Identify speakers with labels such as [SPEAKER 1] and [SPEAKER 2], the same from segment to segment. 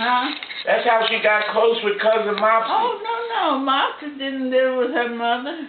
[SPEAKER 1] Huh?
[SPEAKER 2] That's how she got close with Cousin Mopsy.
[SPEAKER 1] Oh, no. Mopsy didn't live with her mother.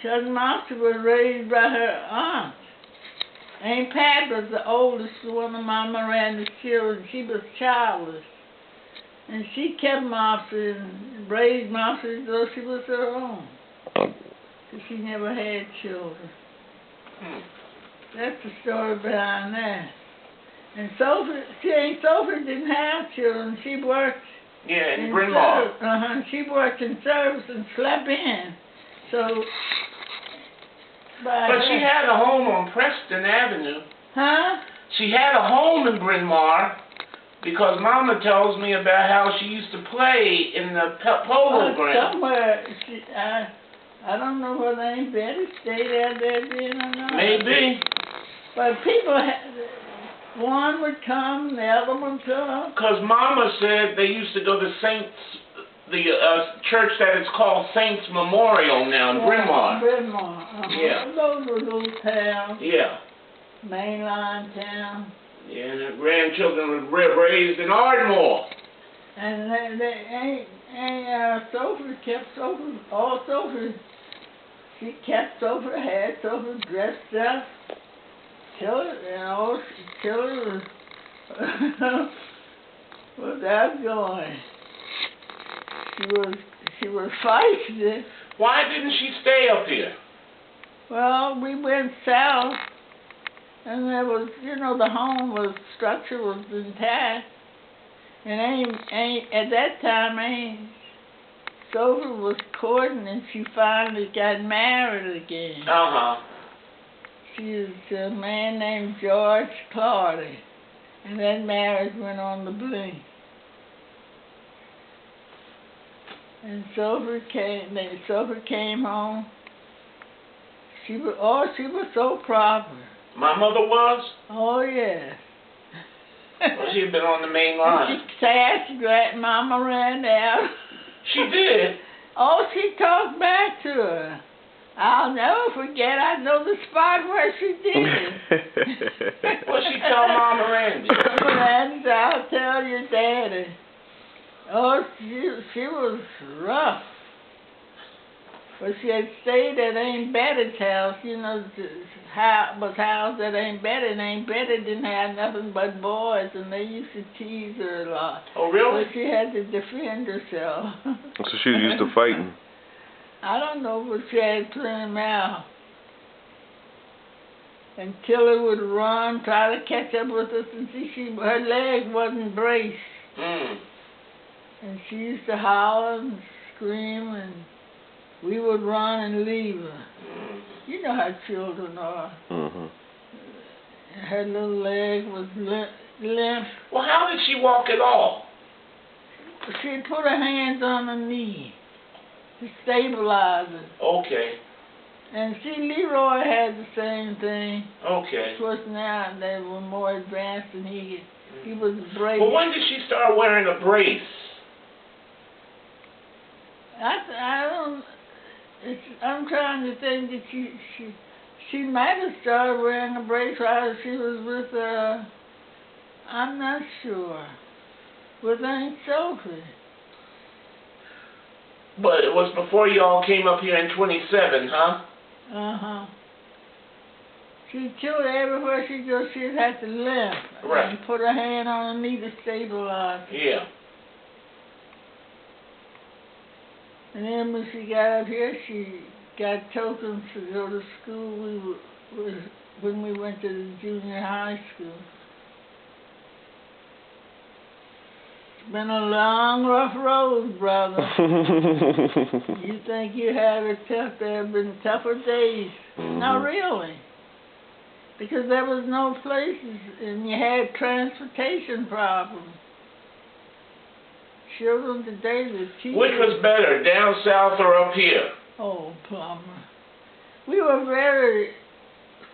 [SPEAKER 1] Cousin Mopsy was raised by her aunt. Aunt Pat was the oldest one of my Miranda's children. She was childless. And she kept Mopsy and raised Mopsy as though she was her own. Because she never had children. That's the story behind that. And Sophie didn't have children. She worked
[SPEAKER 2] in Bryn Mawr.
[SPEAKER 1] She worked in service and slept in. So,
[SPEAKER 2] but she had a home on Preston Avenue.
[SPEAKER 1] Huh?
[SPEAKER 2] She had a home in Bryn Mawr because Mama tells me about how she used to play in the polo ground.
[SPEAKER 1] Somewhere. I don't know whether Aunt Betty stayed out there then or not.
[SPEAKER 2] Maybe.
[SPEAKER 1] But people one would come, the other would come.
[SPEAKER 2] Because Mama said they used to go to the church that is called Saints Memorial now in Bryn Mawr.
[SPEAKER 1] Bryn Mawr.
[SPEAKER 2] Yeah.
[SPEAKER 1] Those were little towns.
[SPEAKER 2] Yeah.
[SPEAKER 1] Mainline town.
[SPEAKER 2] Yeah, and her grandchildren were raised in Ardmore.
[SPEAKER 1] And Sophie kept Sophie. She kept Sophie, had Sophie dressed up. Till it was outgoing. She was feisty.
[SPEAKER 2] Why didn't she stay up here?
[SPEAKER 1] Well, we went south, and there was, the structure was intact. And at that time, Sophie was courting, and she finally got married again. She was a man named George Clardy, and that marriage went on the blink. And Sophie came home. She was so proper.
[SPEAKER 2] My mother was?
[SPEAKER 1] Oh, yes.
[SPEAKER 2] Well, she had been on the main line.
[SPEAKER 1] She Mama ran out.
[SPEAKER 2] She did?
[SPEAKER 1] Oh, she talked back to her. I'll never forget. I know the spot where she did.
[SPEAKER 2] What'd she tell Mama Randy?
[SPEAKER 1] Randy, I'll tell your daddy. Oh, she was rough. But she had stayed at Aunt Betty's house, was housed at Aunt Betty, and Aunt Betty didn't have nothing but boys, and they used to tease her a lot.
[SPEAKER 2] Oh, really?
[SPEAKER 1] So she had to defend herself.
[SPEAKER 3] So she was used to fighting.
[SPEAKER 1] I don't know, but she had to clean them out. And Tilly would run, try to catch up with us, and her leg wasn't braced. And she used to holler and scream, and we would run and leave her. You know how children are. Her little leg was limp.
[SPEAKER 2] Well, how did she walk at all?
[SPEAKER 1] She'd put her hands on her knee to stabilize it.
[SPEAKER 2] Okay.
[SPEAKER 1] And Leroy had the same thing.
[SPEAKER 2] Okay.
[SPEAKER 1] Of course, now they were more advanced than he was braced.
[SPEAKER 2] Well, when did she start wearing a brace?
[SPEAKER 1] I'm trying to think that she might have started wearing a brace while she was with I'm not sure, with Aunt Sophie.
[SPEAKER 2] But it was before you all came up here in 27, huh?
[SPEAKER 1] She killed everywhere she goes. She'd have to limp.
[SPEAKER 2] Right.
[SPEAKER 1] And put her hand on her knee to stabilize.
[SPEAKER 2] Yeah.
[SPEAKER 1] And then when she got up here, she got tokens to go to school. When we went to the junior high school. It's been a long, rough road, brother. You think you have it tough? There have been tougher days. Not really. Because there was no places, and you had transportation problems. Children today, the cheap.
[SPEAKER 2] Which was better, down south or up here?
[SPEAKER 1] Oh, Plummer. We were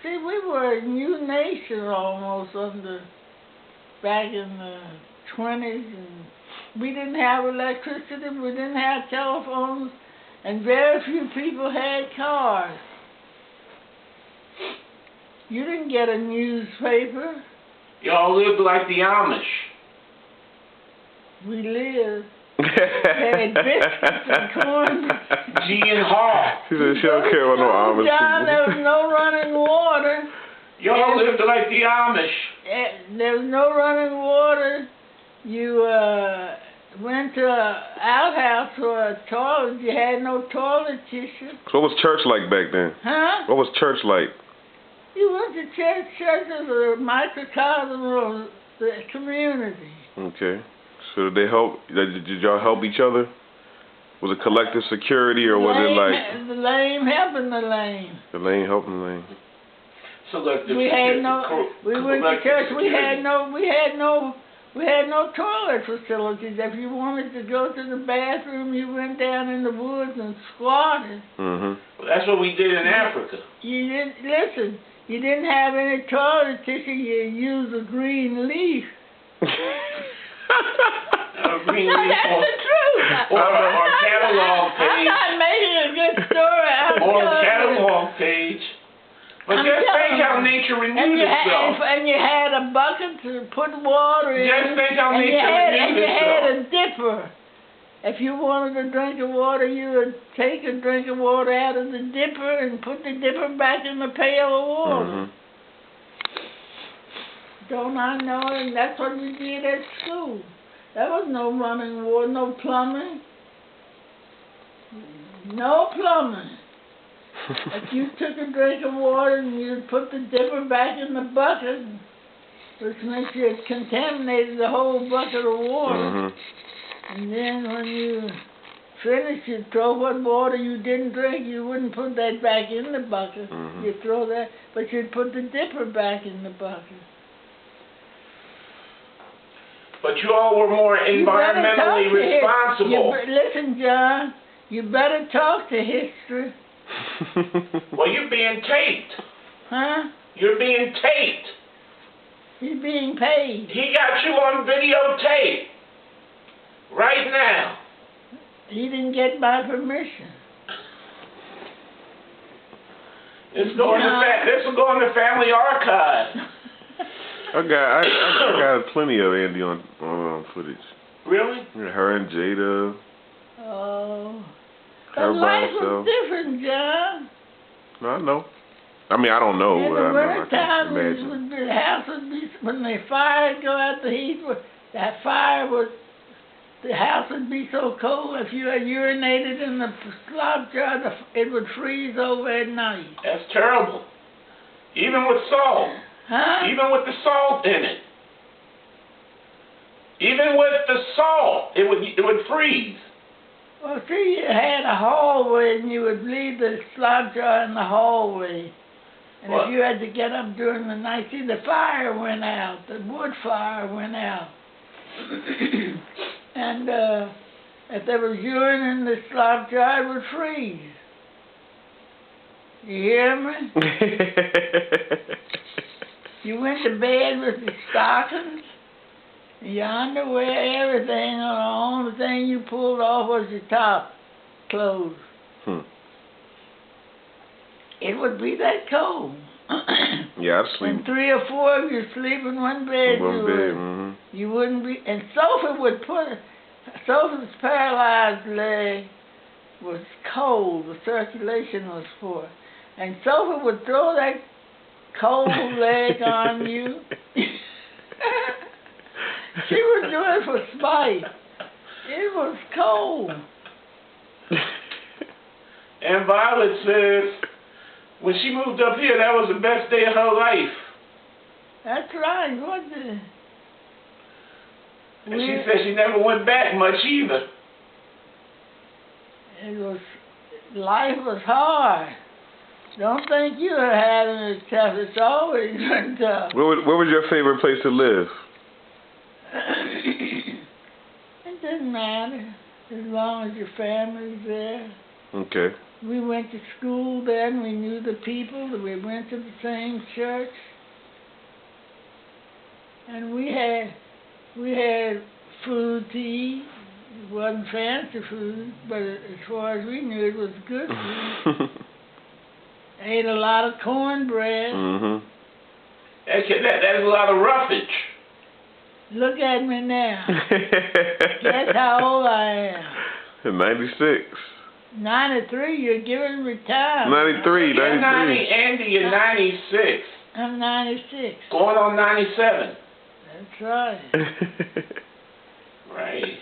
[SPEAKER 1] we were a new nation almost back in the 20s, and we didn't have electricity, we didn't have telephones, and very few people had cars. You didn't get a newspaper.
[SPEAKER 2] Y'all lived like the Amish.
[SPEAKER 1] we lived. Had biscuits and corn.
[SPEAKER 2] G and Hall.
[SPEAKER 3] She said she don't care about no Amish
[SPEAKER 1] John, there was
[SPEAKER 3] people.
[SPEAKER 1] no running water.
[SPEAKER 2] Y'all lived like the Amish.
[SPEAKER 1] There was no running water. You went to an outhouse for a toilet. You had no toilet tissue.
[SPEAKER 3] So what was church like back then?
[SPEAKER 1] Huh?
[SPEAKER 3] What was church like?
[SPEAKER 1] You went to church. Church was a microcosm of the community.
[SPEAKER 3] Okay. So did they help? Did y'all help each other? Was it collective security or was it like
[SPEAKER 1] the lame helping the lame?
[SPEAKER 3] the lane helping the lane?
[SPEAKER 2] Selective
[SPEAKER 1] We had
[SPEAKER 2] security.
[SPEAKER 1] no. We went to church. We had no toilet facilities. If you wanted to go to the bathroom, you went down in the woods and squatted.
[SPEAKER 3] Mhm.
[SPEAKER 2] Well, that's what we did in Africa.
[SPEAKER 1] You didn't listen. You didn't have any toilet tissue. You used a green leaf.
[SPEAKER 2] Green
[SPEAKER 1] No,
[SPEAKER 2] leaf
[SPEAKER 1] that's the truth.
[SPEAKER 2] or catalog
[SPEAKER 1] I'm
[SPEAKER 2] page.
[SPEAKER 1] not making a good story. I'm
[SPEAKER 2] Or
[SPEAKER 1] telling you.
[SPEAKER 2] catalog page. But
[SPEAKER 1] I'm
[SPEAKER 2] just
[SPEAKER 1] telling
[SPEAKER 2] think how
[SPEAKER 1] you.
[SPEAKER 2] nature
[SPEAKER 1] And
[SPEAKER 2] renewed
[SPEAKER 1] you,
[SPEAKER 2] itself.
[SPEAKER 1] and you had a bucket to put water in.
[SPEAKER 2] Just think how
[SPEAKER 1] and
[SPEAKER 2] nature
[SPEAKER 1] you had,
[SPEAKER 2] renewed
[SPEAKER 1] and you
[SPEAKER 2] itself.
[SPEAKER 1] had a dipper. If you wanted a drink of water, you would take a drink of water out of the dipper and put the dipper back in the pail of water.
[SPEAKER 3] Mhm.
[SPEAKER 1] Don't I know? And that's what we did at school. There was no running water, no plumbing. No plumbing. If you took a drink of water and you put the dipper back in the bucket, which meant you had contaminated the whole bucket of water.
[SPEAKER 3] Mhm.
[SPEAKER 1] And then when you finished, you'd throw what water you didn't drink. You wouldn't put that back in the bucket.
[SPEAKER 3] Mhm.
[SPEAKER 1] You'd throw that, but you'd put the dipper back in the bucket.
[SPEAKER 2] But you all were more
[SPEAKER 1] You better talk
[SPEAKER 2] environmentally
[SPEAKER 1] to
[SPEAKER 2] responsible.
[SPEAKER 1] Listen, John, you better talk to history.
[SPEAKER 2] Well, you're being taped.
[SPEAKER 1] Huh?
[SPEAKER 2] You're being taped.
[SPEAKER 1] You're being paid.
[SPEAKER 2] He got you on videotape. Right now.
[SPEAKER 1] He didn't get my permission.
[SPEAKER 2] This will go in the family archive.
[SPEAKER 3] I got plenty of Andy on footage.
[SPEAKER 2] Really?
[SPEAKER 3] Yeah, her and Jada.
[SPEAKER 1] Oh.
[SPEAKER 3] Her
[SPEAKER 1] But
[SPEAKER 3] by
[SPEAKER 1] life
[SPEAKER 3] herself.
[SPEAKER 1] was different, John.
[SPEAKER 3] No, I know. I mean, I don't know,
[SPEAKER 1] In
[SPEAKER 3] but
[SPEAKER 1] the
[SPEAKER 3] I know. I
[SPEAKER 1] winter
[SPEAKER 3] can
[SPEAKER 1] time,
[SPEAKER 3] imagine.
[SPEAKER 1] the house would be, when the fire would go out, the house would be so cold, if you had urinated in the slop jar, it would freeze over at night.
[SPEAKER 2] That's terrible. Even with salt.
[SPEAKER 1] Huh?
[SPEAKER 2] Even with the salt in it. Even with the salt, it would freeze.
[SPEAKER 1] Well, see, you had a hallway, and you would leave the slop jar in the hallway. And
[SPEAKER 2] What?
[SPEAKER 1] if you had to get up during the night, see, the fire went out, the wood fire went out. And if there was urine in the slop jar, it would freeze. You hear me? You went to bed with your stockings, your underwear, everything, and the only thing you pulled off was your top clothes. It would be that cold.
[SPEAKER 3] Yeah, I'd sleep
[SPEAKER 1] And 3 or 4 of you sleep in one bed.
[SPEAKER 3] in one
[SPEAKER 1] you
[SPEAKER 3] bed.
[SPEAKER 1] would.
[SPEAKER 3] Mhm.
[SPEAKER 1] You wouldn't be, and Sophie's paralyzed leg was cold, the circulation was poor. And Sophie would throw that cold leg on you. She would do it for spite. It was cold.
[SPEAKER 2] And Violet says, when she moved up here, that was the best day of her life.
[SPEAKER 1] That's right. What the?
[SPEAKER 2] And she said she never went back much either.
[SPEAKER 1] Life was hard. Don't think you are having it tough. It's always been tough.
[SPEAKER 3] Where was your favorite place to live?
[SPEAKER 1] It doesn't matter as long as your family's there.
[SPEAKER 3] Okay.
[SPEAKER 1] We went to school then. We knew the people. We went to the same church, and we had food to eat. It wasn't fancy food, but as far as we knew, it was good food. Ate a lot of cornbread.
[SPEAKER 3] Mhm.
[SPEAKER 2] That's a lot of roughage.
[SPEAKER 1] Look at me now. Guess how old I am.
[SPEAKER 3] 96.
[SPEAKER 1] 93, you're giving me time.
[SPEAKER 3] 93,
[SPEAKER 2] You're
[SPEAKER 3] 93.
[SPEAKER 2] Andy, you're 96.
[SPEAKER 1] I'm 96.
[SPEAKER 2] Going on 97.
[SPEAKER 1] That's right.
[SPEAKER 2] Right.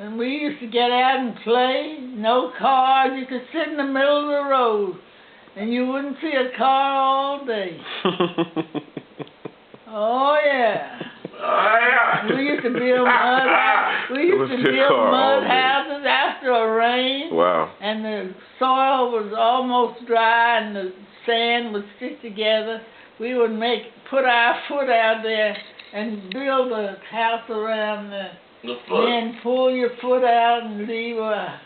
[SPEAKER 1] And we used to get out and play. No cars. You could sit in the middle of the road, and you wouldn't see a car all day. Oh yeah. We used to build mud houses after a rain.
[SPEAKER 3] Wow.
[SPEAKER 1] And the soil was almost dry, and the sand would stick together. We would put our foot out there and build a house around the
[SPEAKER 2] foot.
[SPEAKER 1] Then pull your foot out and leave a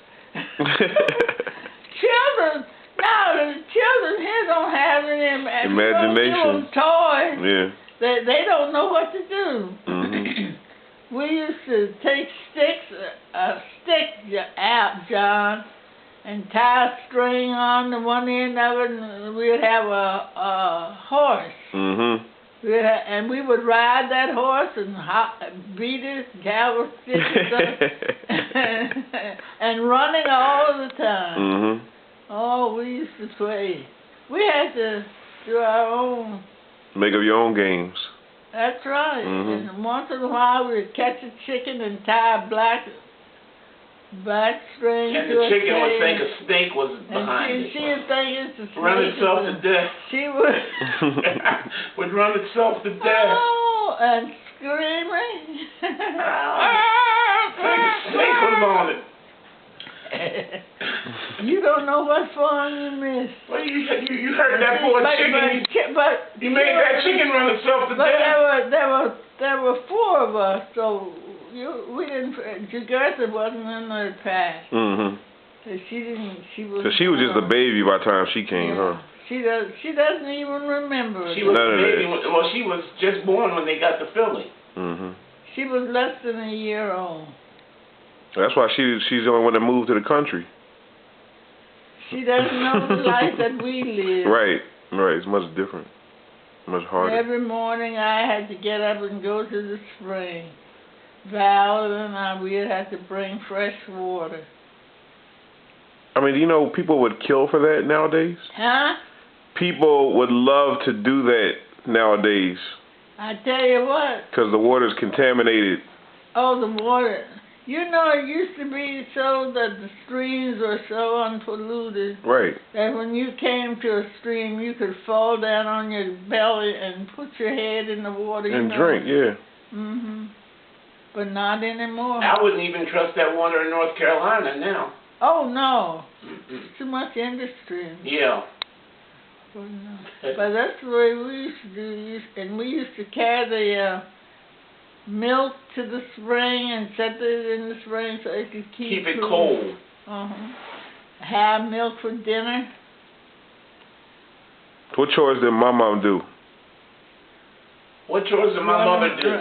[SPEAKER 1] children. No, the children here don't have any
[SPEAKER 3] imagination.
[SPEAKER 1] Toys.
[SPEAKER 3] Yeah.
[SPEAKER 1] They don't know what to do.
[SPEAKER 3] Mm-hmm.
[SPEAKER 1] We used to take a stick out, John, and tie a string on the one end of it, and we'd have a horse.
[SPEAKER 3] Mm-hmm.
[SPEAKER 1] And we would ride that horse and beat it, gallop it, and run it all the time.
[SPEAKER 3] Mm-hmm.
[SPEAKER 1] Oh, we used to play. We had to do our own.
[SPEAKER 3] Make up your own games.
[SPEAKER 1] That's right.
[SPEAKER 3] Mm-hmm.
[SPEAKER 1] And once in a while we'd catch a chicken and tie a black string
[SPEAKER 2] And
[SPEAKER 1] to
[SPEAKER 2] the
[SPEAKER 1] a
[SPEAKER 2] chicken would
[SPEAKER 1] tail.
[SPEAKER 2] think a snake was behind
[SPEAKER 1] And
[SPEAKER 2] it.
[SPEAKER 1] she'd think it's a snake.
[SPEAKER 2] Run itself to death.
[SPEAKER 1] She would.
[SPEAKER 2] Would run itself to death.
[SPEAKER 1] Oh, and screaming.
[SPEAKER 2] Think a snake was on it.
[SPEAKER 1] You don't know what fun you missed.
[SPEAKER 2] Well, you heard that poor chicken. You made that chicken run itself to
[SPEAKER 1] But
[SPEAKER 2] death.
[SPEAKER 1] there were four of us, so we didn't. Jugurtha wasn't in the pack.
[SPEAKER 3] Mm-hmm.
[SPEAKER 1] She was.
[SPEAKER 3] So she was just a baby by the time she came,
[SPEAKER 1] Yeah.
[SPEAKER 3] huh?
[SPEAKER 1] She doesn't even remember it.
[SPEAKER 2] She was
[SPEAKER 3] None
[SPEAKER 2] a
[SPEAKER 3] of
[SPEAKER 2] baby.
[SPEAKER 3] that.
[SPEAKER 2] Well, she was just born when they got the filling.
[SPEAKER 3] Mm-hmm.
[SPEAKER 1] She was less than a year old.
[SPEAKER 3] That's why she's the only one that moved to the country.
[SPEAKER 1] She doesn't know the life that we live.
[SPEAKER 3] Right. It's much different. Much harder.
[SPEAKER 1] Every morning I had to get up and go to the spring. Val and we'd have to bring fresh water.
[SPEAKER 3] I mean, you know, people would kill for that nowadays.
[SPEAKER 1] Huh?
[SPEAKER 3] People would love to do that nowadays
[SPEAKER 1] I tell you what.
[SPEAKER 3] because the water's contaminated.
[SPEAKER 1] Oh, the water. You know, it used to be so that the streams were so unpolluted
[SPEAKER 3] Right.
[SPEAKER 1] that when you came to a stream, you could fall down on your belly and put your head in the water.
[SPEAKER 3] And drink, yeah.
[SPEAKER 1] Mm-hmm. But not anymore.
[SPEAKER 2] I wouldn't even trust that water in North Carolina now.
[SPEAKER 1] Oh, no. Too much industry.
[SPEAKER 2] Yeah.
[SPEAKER 1] Oh, no. But that's the way we used to do. And we used to carry the milk to the spring and set it in the spring so it could keep
[SPEAKER 2] it
[SPEAKER 1] cool.
[SPEAKER 2] cold.
[SPEAKER 1] Have milk for dinner.
[SPEAKER 3] What chores did my mom do?
[SPEAKER 2] What chores did my mother do?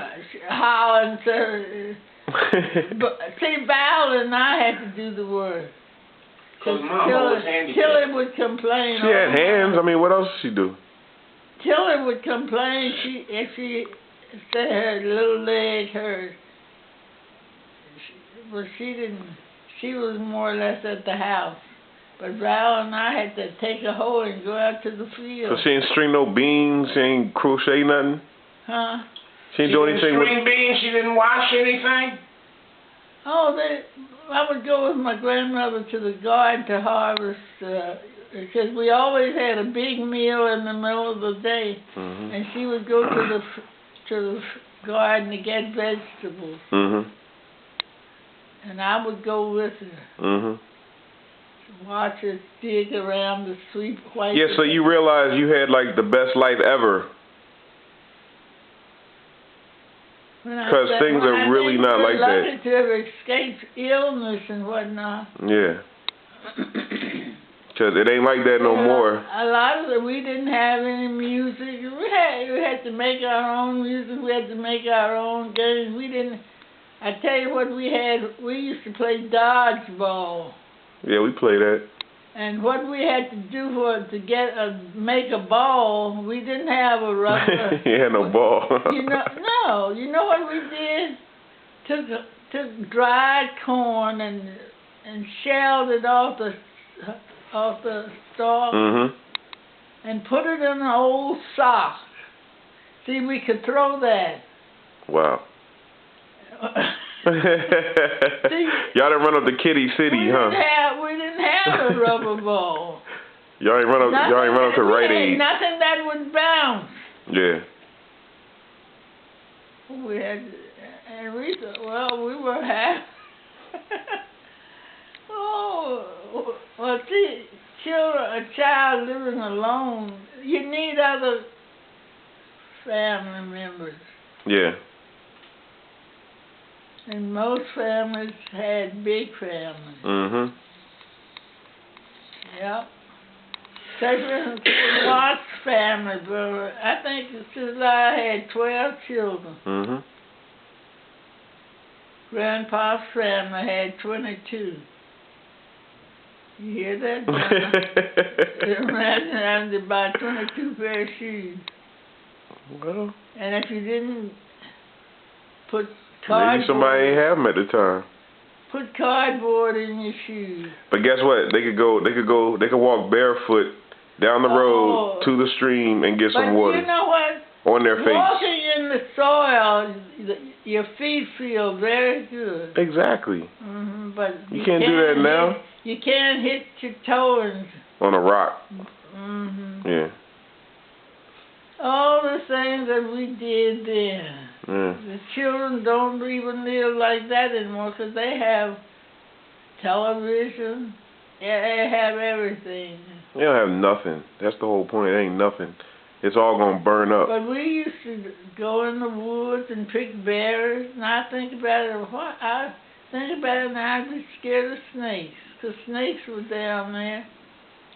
[SPEAKER 1] Hollering to... But see, Val and I had to do the work.
[SPEAKER 2] Because Mama was handicapped.
[SPEAKER 1] Tilly would complain.
[SPEAKER 3] She had hands. I mean, what else did she do?
[SPEAKER 1] Tilly would complain if she said her little leg hurt. Well, she didn't. She was more or less at the house. But Val and I had to take a hoe and go out to the field.
[SPEAKER 3] So she ain't string no beans. She ain't crochet nothing.
[SPEAKER 1] Huh?
[SPEAKER 3] She ain't do anything with.
[SPEAKER 2] String beans. She didn't wash anything.
[SPEAKER 1] Oh, I would go with my grandmother to the garden to harvest, because we always had a big meal in the middle of the day, and she would go to the garden to get vegetables, and I would go with her. Watch her dig around the sweet white.
[SPEAKER 3] Yeah, so you realize you had like the best life ever. Because things are really not like that.
[SPEAKER 1] We're lucky to have escaped illness and whatnot.
[SPEAKER 3] Yeah. Because it ain't like that no more.
[SPEAKER 1] A lot of it, we didn't have any music. We had to make our own music. We had to make our own games. We didn't. I tell you what we had. We used to play dodgeball.
[SPEAKER 3] Yeah, we play that.
[SPEAKER 1] And what we had to do make a ball, we didn't have a rubber.
[SPEAKER 3] You had no ball.
[SPEAKER 1] You know what we did? Took dried corn and shelled it off the stalk and put it in an old sock. See, we could throw that.
[SPEAKER 3] Wow.
[SPEAKER 1] See,
[SPEAKER 3] y'all didn't run up to Kitty City, huh?
[SPEAKER 1] We didn't have a rubber ball.
[SPEAKER 3] Y'all ain't run up to Rite Aid.
[SPEAKER 1] Nothing that would bounce.
[SPEAKER 3] Yeah.
[SPEAKER 1] We had, and we thought, well, we were happy. Oh, well, see, a child living alone, you need other family members.
[SPEAKER 3] Yeah.
[SPEAKER 1] And most families had big families. Yep. Especially Watts family, brother. I think Susan had 12 children. Grandpa's family had 22. You hear that? Imagine having to buy 22 pair of shoes.
[SPEAKER 3] Well.
[SPEAKER 1] And if you didn't put
[SPEAKER 3] maybe somebody ain't have them at the time.
[SPEAKER 1] Put cardboard in your shoes.
[SPEAKER 3] But guess what? They could walk barefoot down the road to the stream and get some water.
[SPEAKER 1] But you know what?
[SPEAKER 3] On their face.
[SPEAKER 1] Walking in the soil, your feet feel very good.
[SPEAKER 3] Exactly.
[SPEAKER 1] But
[SPEAKER 3] you can't do that now.
[SPEAKER 1] You can't hit your toes
[SPEAKER 3] on a rock. Yeah.
[SPEAKER 1] All the things that we did then. The children don't even live like that anymore because they have television. They have everything.
[SPEAKER 3] They don't have nothing. That's the whole point. It ain't nothing. It's all gonna burn up.
[SPEAKER 1] But we used to go in the woods and pick berries, and I think about it. I think about it now. I'd be scared of snakes because snakes were down there.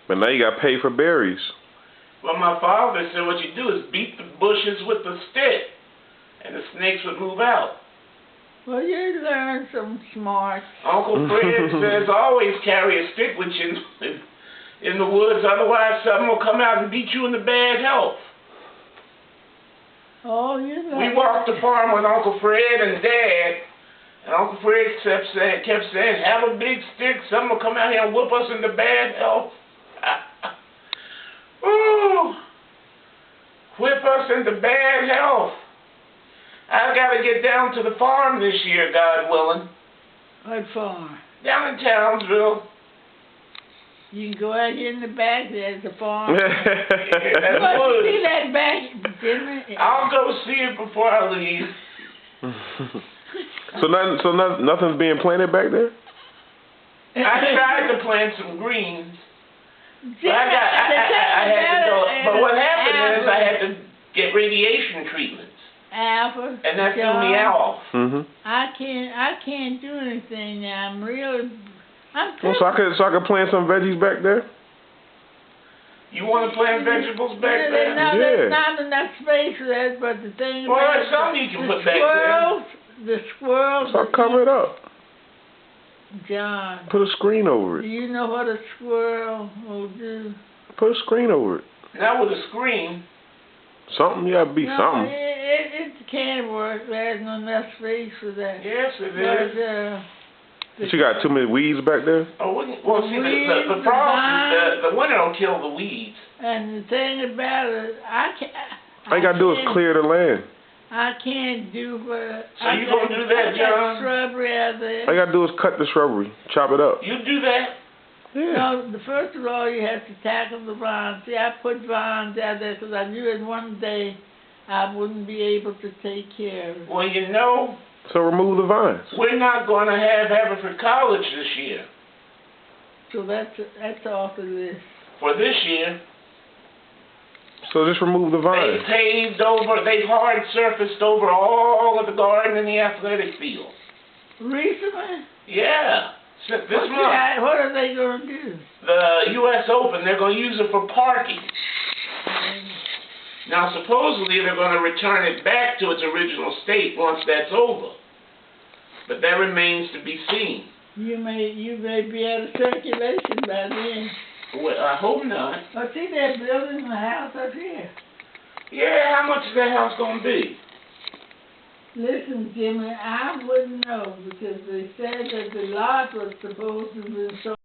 [SPEAKER 3] But now you got to pay for berries.
[SPEAKER 2] Well, my father said what you do is beat the bushes with the stick, and the snakes would move out.
[SPEAKER 1] Well, you learn some smarts.
[SPEAKER 2] Uncle Fred says always carry a stick with you in the woods, otherwise something will come out and beat you into bad health.
[SPEAKER 1] Oh, you know.
[SPEAKER 2] We walked the farm with Uncle Fred and Dad, and Uncle Fred kept saying, have a big stick, something will come out here and whoop us into bad health. Ooh, whip us into bad health. I've got to get down to the farm this year, God willing.
[SPEAKER 1] What farm?
[SPEAKER 2] Down in Townsville.
[SPEAKER 1] You can go out here in the back, there's a farm.
[SPEAKER 2] Yeah, that's
[SPEAKER 1] good. See that back, Jimmy?
[SPEAKER 2] I'll go see it before I leave.
[SPEAKER 3] So nothing's being planted back there?
[SPEAKER 2] I tried to plant some greens.
[SPEAKER 1] Jimmy,
[SPEAKER 2] I had to go. But what happened is I had to get radiation treatments.
[SPEAKER 1] Albert,
[SPEAKER 2] and that threw me off.
[SPEAKER 1] I can't do anything now.
[SPEAKER 3] So I could plant some veggies back there?
[SPEAKER 2] You want to plant vegetables back there?
[SPEAKER 1] There's not enough space for that, but the thing
[SPEAKER 2] well, there's some you can put back there.
[SPEAKER 1] The squirrels.
[SPEAKER 3] So cover it up.
[SPEAKER 1] John.
[SPEAKER 3] Put a screen over it.
[SPEAKER 1] Do you know what a squirrel will do?
[SPEAKER 3] Put a screen over it.
[SPEAKER 2] Not with a screen.
[SPEAKER 3] Something, you gotta be something.
[SPEAKER 1] It can work. There's no enough space for that.
[SPEAKER 2] Yes, it is.
[SPEAKER 3] But you got too many weeds back there?
[SPEAKER 2] Oh, well, see, the problem is the winter will kill the weeds.
[SPEAKER 1] And the thing about it,
[SPEAKER 3] all you gotta do is clear the land.
[SPEAKER 1] I can't do
[SPEAKER 2] So you gonna do that, John?
[SPEAKER 1] Shrubbery out there.
[SPEAKER 3] All you gotta do is cut the shrubbery, chop it up.
[SPEAKER 2] You do that?
[SPEAKER 3] Yeah.
[SPEAKER 1] No, first of all, you have to tackle the vines. See, I put vines out there because I knew that one day I wouldn't be able to take care of it.
[SPEAKER 2] Well, you know.
[SPEAKER 3] So remove the vines.
[SPEAKER 2] We're not going to have Haverford College this year.
[SPEAKER 1] So that's off the list.
[SPEAKER 2] For this year.
[SPEAKER 3] So just remove the vines.
[SPEAKER 2] They've hard surfaced over all of the garden and the athletic field.
[SPEAKER 1] Recently?
[SPEAKER 2] Yeah. This month.
[SPEAKER 1] What are they going to do?
[SPEAKER 2] The U.S. Open, they're going to use it for parking. Now, supposedly, they're going to return it back to its original state once that's over. But that remains to be seen.
[SPEAKER 1] You may be out of circulation by then.
[SPEAKER 2] Well, I hope not.
[SPEAKER 1] But see, they're building a house up here.
[SPEAKER 2] Yeah, how much is that house gonna be?
[SPEAKER 1] Listen, Jimmy, I wouldn't know because they said that the lot was supposed to be sold.